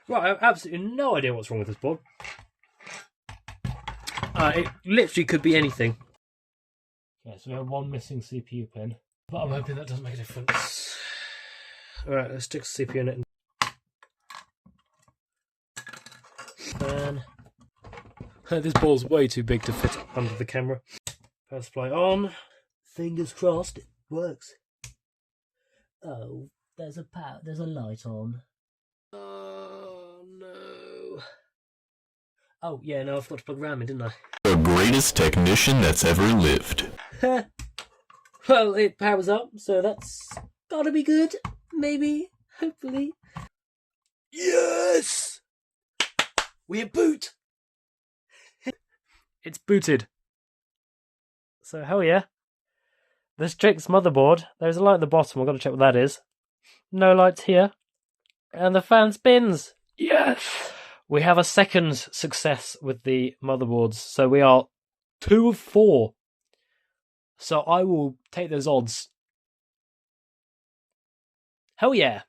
Right, I have absolutely no idea what's wrong with this board. It literally could be anything. Okay, so we have one missing CPU pin, but I'm hoping that doesn't make a difference. Alright, let's stick a CPU in it. And this ball's way too big to fit under the camera. Power supply on. Fingers crossed it works. Oh, there's a light on. Oh no. Oh yeah, no, I forgot to plug RAM in, didn't I? The greatest technician that's ever lived. Well, it powers up, so that's gotta be good. Maybe, hopefully. Yes! We're boot! It's booted. So hell yeah. The Strix motherboard. There's a light at the bottom, I've got to check what that is. No lights here. And the fan spins. Yes! We have a second success with the motherboards, so we are 2 of 4. So I will take those odds. Hell yeah.